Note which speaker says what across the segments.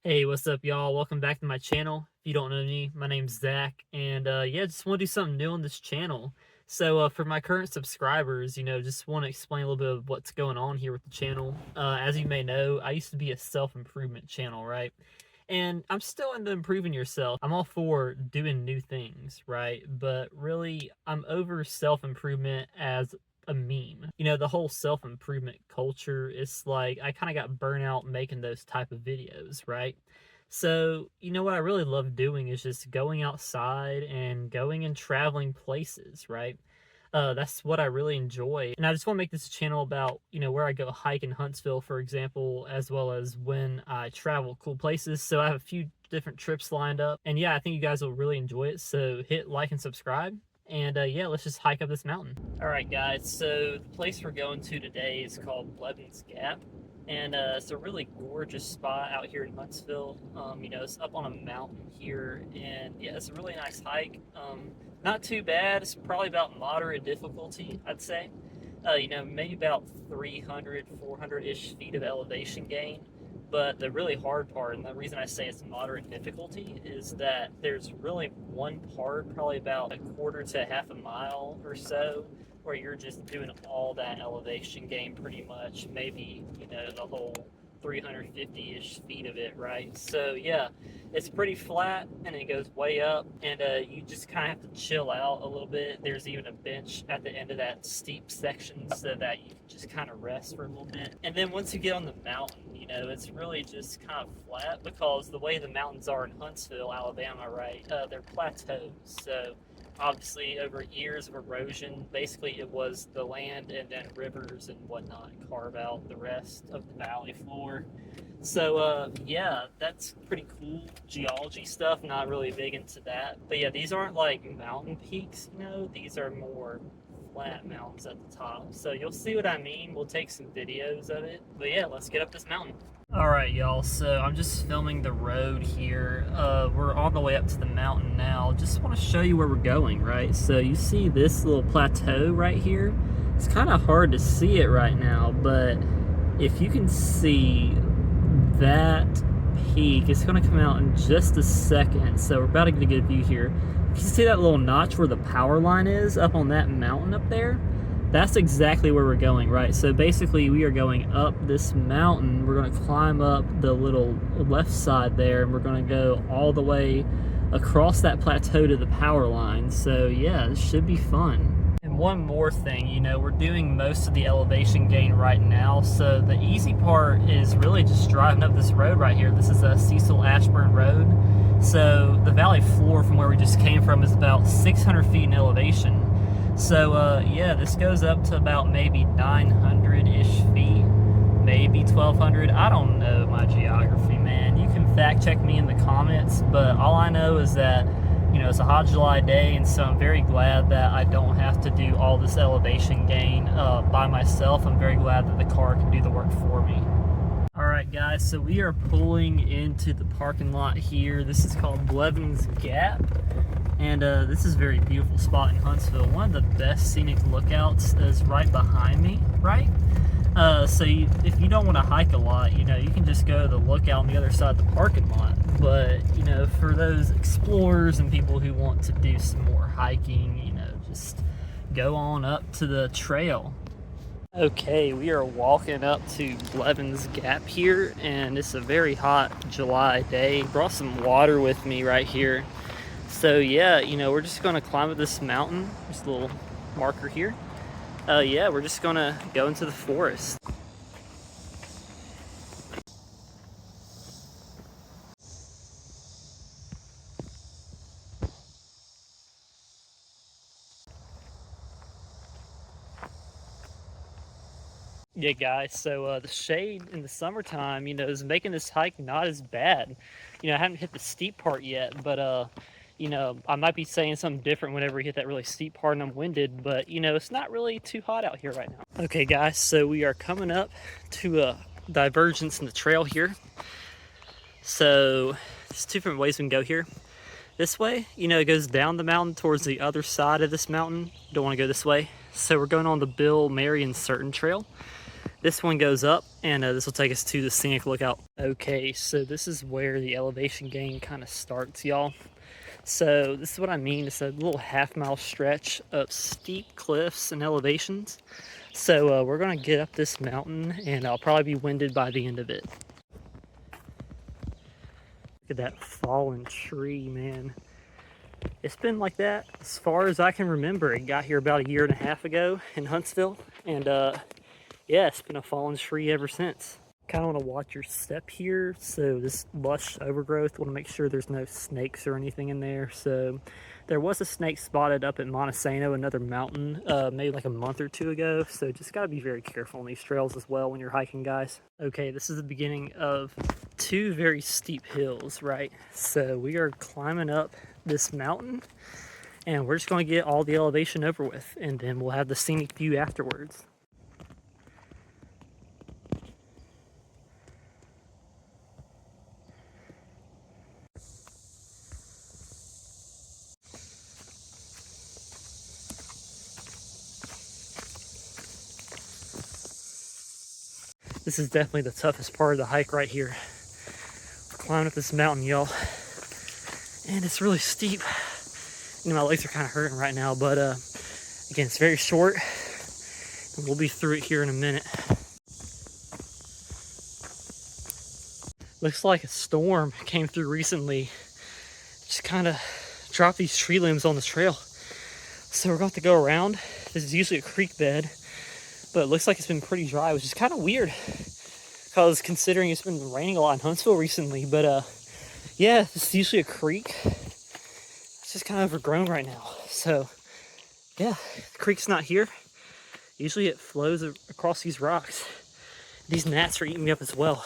Speaker 1: Hey, what's up, y'all? Welcome back to my channel. If you don't know me, my name's Zach, and yeah, just want to do something new on this channel. So for my current subscribers, just want to explain a little bit of what's going on here with the channel. As you may know, I used to be a self-improvement channel, right? And I'm still into improving yourself. I'm all for doing new things, right? But really, I'm over self-improvement as a meme. The whole self-improvement culture is like I kind of got burnt out making those type of videos, right? So, what I really love doing is just going outside and going and traveling places, right? That's what I really enjoy. And I just want to make this channel about, where I go hike in Huntsville, for example, as well as when I travel cool places. So I have a few different trips lined up. And yeah, I think you guys will really enjoy it. So hit like and subscribe. And yeah, let's just hike up this mountain. All right, guys. So the place we're going to today is called Blevin's Gap. And it's a really gorgeous spot out here in Huntsville. It's up on a mountain here, and yeah, it's a really nice hike. Not too bad. It's probably about moderate difficulty, I'd say. Maybe about 300, 400-ish feet of elevation gain. But the really hard part, and the reason I say it's moderate difficulty, is that there's really one part, probably about a quarter to a half a mile or so, where you're just doing all that elevation gain pretty much, maybe, the whole 350-ish feet of it, right? So yeah, it's pretty flat and it goes way up, and you just kind of have to chill out a little bit. There's even a bench at the end of that steep section so that you can just kind of rest for a little bit. And then once you get on the mountain, it's really just kind of flat, because the way the mountains are in Huntsville, Alabama, right, they're plateaus. So obviously over years of erosion, basically it was the land and then rivers and whatnot carve out the rest of the valley floor. So yeah, that's pretty cool geology stuff. Not really big into that, but yeah, these aren't like mountain peaks, these are more flat mountains at the top. So you'll see what I mean. We'll take some videos of it, but yeah, let's get up this mountain. All right, y'all, so I'm just filming the road here. We're on the way up to the mountain now. Just want to show you where we're going, right? So you see this little plateau right here? It's kind of hard to see it right now, but if you can see that peak, it's going to come out in just a second. So we're about to get a good view here. If you see that little notch where the power line is up on that mountain up there, that's exactly where we're going, right? So basically we are going up this mountain. We're going to climb up the little left side there, and we're going to go all the way across that plateau to the power line. So yeah, this should be fun. And one more thing, we're doing most of the elevation gain right now. So the easy part is really just driving up this road right here. This is a Cecil Ashburn Road. So the valley floor from where we just came from is about 600 feet in elevation. So yeah, this goes up to about maybe 900-ish feet, maybe 1,200. I don't know my geography, man. You can fact check me in the comments, but all I know is that, it's a hot July day, and so I'm very glad that I don't have to do all this elevation gain by myself. I'm very glad that the car can do the work for me. All right, guys, so we are pulling into the parking lot here. This is called Blevin's Gap. And this is a very beautiful spot in Huntsville. One of the best scenic lookouts is right behind me, right? If you don't want to hike a lot, you can just go to the lookout on the other side of the parking lot. But, for those explorers and people who want to do some more hiking, just go on up to the trail. Okay, we are walking up to Blevin's Gap here, and it's a very hot July day. Brought some water with me right here. So yeah, we're just gonna climb up this mountain. There's a little marker here. Yeah, we're just gonna go into the forest. Yeah, guys, so the shade in the summertime, is making this hike not as bad. I haven't hit the steep part yet, but I might be saying something different whenever we hit that really steep part and I'm winded, but it's not really too hot out here right now. Okay, guys, so we are coming up to a divergence in the trail here. So there's two different ways we can go here. This way, it goes down the mountain towards the other side of this mountain. Don't want to go this way. So we're going on the Bill, Mary, and Certain trail. This one goes up and this will take us to the scenic lookout. Okay, so this is where the elevation gain kind of starts, y'all. So this is what I mean. It's a little half-mile stretch of steep cliffs and elevations. So we're gonna get up this mountain, and I'll probably be winded by the end of it. Look at that fallen tree, man. It's been like that as far as I can remember. It got here about 1.5 years ago in Huntsville, and yeah, it's been a fallen tree ever since. Kind of want to watch your step here. So this lush overgrowth, want to make sure there's no snakes or anything in there. So there was a snake spotted up at Montesano, another mountain, maybe like a month or 2 ago. So just got to be very careful on these trails as well when you're hiking, guys. Okay, this is the beginning of 2 very steep hills, right? So we are climbing up this mountain, and we're just going to get all the elevation over with, and then we'll have the scenic view afterwards. This is definitely the toughest part of the hike right here. We're climbing up this mountain, y'all, and it's really steep. You know, my legs are kind of hurting right now, but again, it's very short, and we'll be through it here in a minute. Looks like a storm came through recently. Just kind of dropped these tree limbs on the trail. So we're going to go around. This is usually a creek bed, but it looks like it's been pretty dry, which is kind of weird because considering it's been raining a lot in Huntsville recently. But yeah, this is usually a creek. It's just kind of overgrown right now. So yeah, the creek's not here. Usually it flows across these rocks. These gnats are eating me up as well.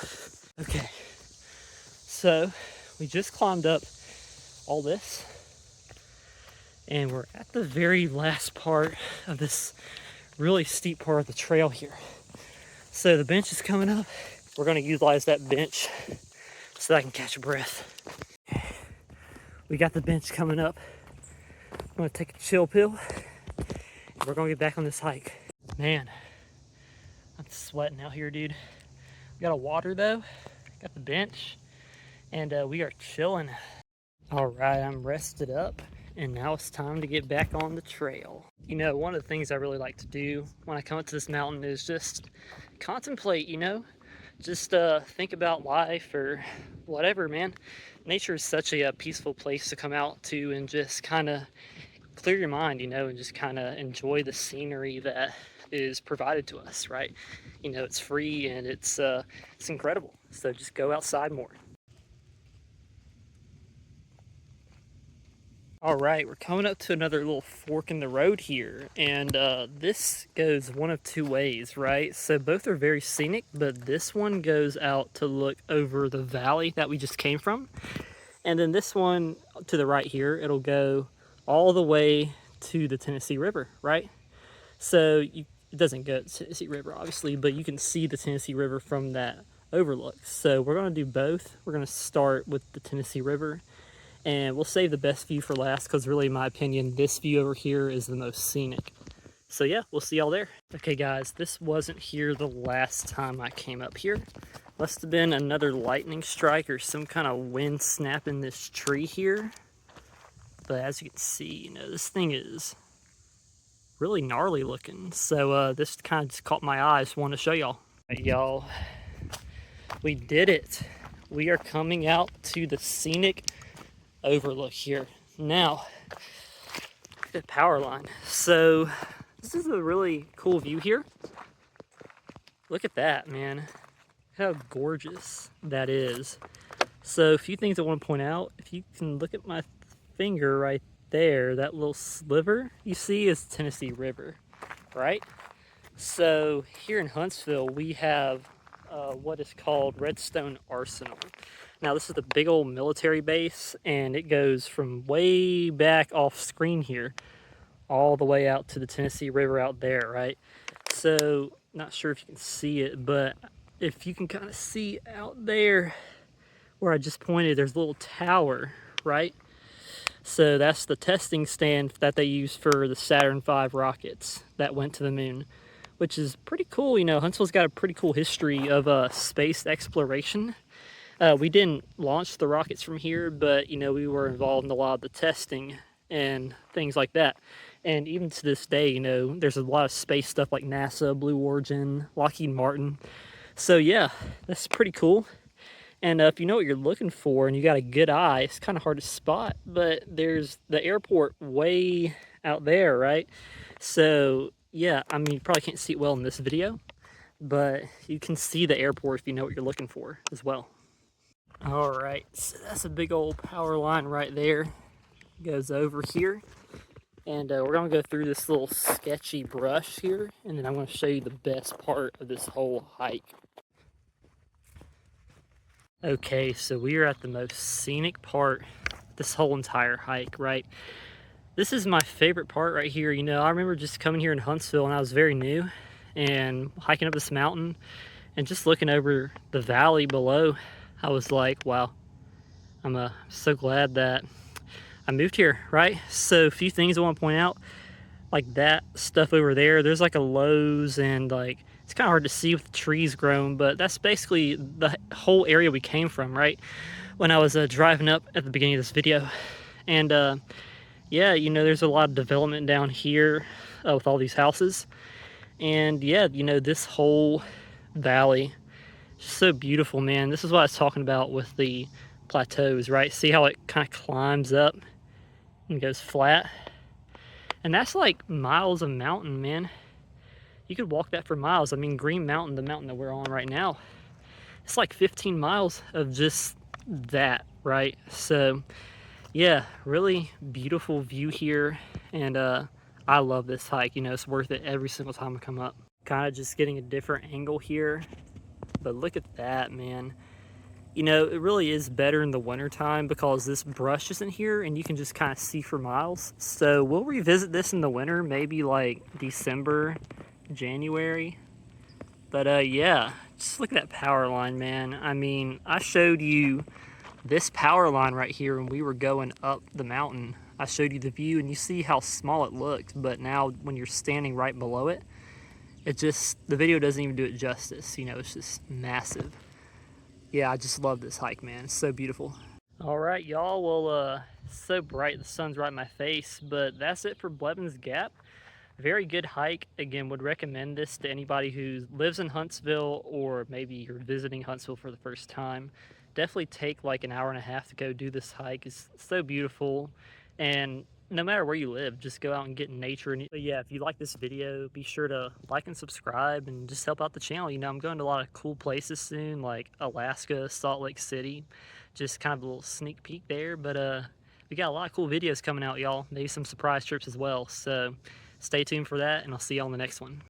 Speaker 1: Okay, so we just climbed up all this, and we're at the very last part of this really steep part of the trail here. So the bench is coming up. We're going to utilize that bench so that I can catch a breath. We got the bench coming up. I'm going to take a chill pill, and we're going to get back on this hike. Man, I'm sweating out here, dude. We got a water though, got the bench, and we are chilling. All right, I'm rested up, and now it's time to get back on the trail. You know, one of the things I really like to do when I come up to this mountain is just contemplate, you know, just think about life or whatever, man. Nature is such a peaceful place to come out to and just kind of clear your mind, you know, and just kind of enjoy the scenery that is provided to us, right? You know, it's free and it's incredible. So just go outside more. All right, we're coming up to another little fork in the road here, and this goes one of 2 ways, right? So both are very scenic, but this one goes out to look over the valley that we just came from, and then this one to the right here, it'll go all the way to the Tennessee River, right? So it doesn't go to the Tennessee River, obviously, but you can see the Tennessee River from that overlook. So we're going to do both. We're going to start with the Tennessee River, and we'll save the best view for last because really, in my opinion, this view over here is the most scenic. So yeah, we'll see y'all there. Okay guys, this wasn't here the last time I came up here. Must have been another lightning strike or some kind of wind snapping this tree here. But as you can see, you know, this thing is really gnarly looking. So this kind of just caught my eye. Just want to show y'all. Right, y'all, we did it. We are coming out to the scenic overlook here. Now, look at the power line. So this is a really cool view here. Look at that, man. How gorgeous that is. So a few things I want to point out. If you can look at my finger right there, that little sliver you see is Tennessee River, right? So here in Huntsville, we have what is called Redstone Arsenal. Now this is the big old military base, and it goes from way back off screen here all the way out to the Tennessee River out there, right? So not sure if you can see it, but if you can kind of see out there where I just pointed, there's a little tower, right? So that's the testing stand that they use for the Saturn V rockets that went to the moon. which is pretty cool. You know, Huntsville's got a pretty cool history of space exploration. We didn't launch the rockets from here, but, you know, we were involved in a lot of the testing and things like that. And even to this day, you know, there's a lot of space stuff like NASA, Blue Origin, Lockheed Martin. So yeah, that's pretty cool. And if you know what you're looking for and you got a good eye, it's kind of hard to spot, but there's the airport way out there, right? So yeah, I mean, you probably can't see it well in this video, but you can see the airport if you know what you're looking for as well. All right, so that's a big old power line right there. Goes over here. And we're gonna go through this little sketchy brush here, and then I'm gonna show you the best part of this whole hike. Okay, so we are at the most scenic part of this whole entire hike, right? This is my favorite part right here. You know, I remember just coming here in Huntsville and I was very new and hiking up this mountain and just looking over the valley below. I was like, wow, I'm so glad that I moved here, right? So a few things I want to point out, like that stuff over there, there's like a Lowe's, and like it's kind of hard to see with the trees grown, but that's basically the whole area we came from, right? When I was driving up at the beginning of this video. And yeah, you know, there's a lot of development down here with all these houses. And yeah, you know, this whole valley, just so beautiful, man. This is what I was talking about with the plateaus, right? See how it kind of climbs up and goes flat? And that's like miles of mountain, man. You could walk that for miles. I mean, Green Mountain, the mountain that we're on right now, it's like 15 miles of just that, right? So yeah, really beautiful view here. And I love this hike. You know, it's worth it every single time I come up. Kind of just getting a different angle here. But look at that, man. You know, it really is better in the wintertime because this brush isn't here and you can just kind of see for miles. So we'll revisit this in the winter, maybe like December, January. But yeah, just look at that power line, man. I mean, I showed you this power line right here when we were going up the mountain. I showed you the view and you see how small it looked, but now when you're standing right below it, the video doesn't even do it justice. You know, it's just massive. Yeah, I just love this hike, man. It's so beautiful. All right, y'all. Well, it's so bright, the sun's right in my face, but that's it for Blevin's Gap. Very good hike. Again, would recommend this to anybody who lives in Huntsville, or maybe you're visiting Huntsville for the first time. Definitely take like an hour and a half to go do this hike. It's so beautiful, and no matter where you live, just go out and get in nature. But yeah, if you like this video, be sure to like and subscribe and just help out the channel. You know, I'm going to a lot of cool places soon, like Alaska, Salt Lake City. Just kind of a little sneak peek there, but we got a lot of cool videos coming out, y'all. Maybe some surprise trips as well. So stay tuned for that, and I'll see y'all in the next one.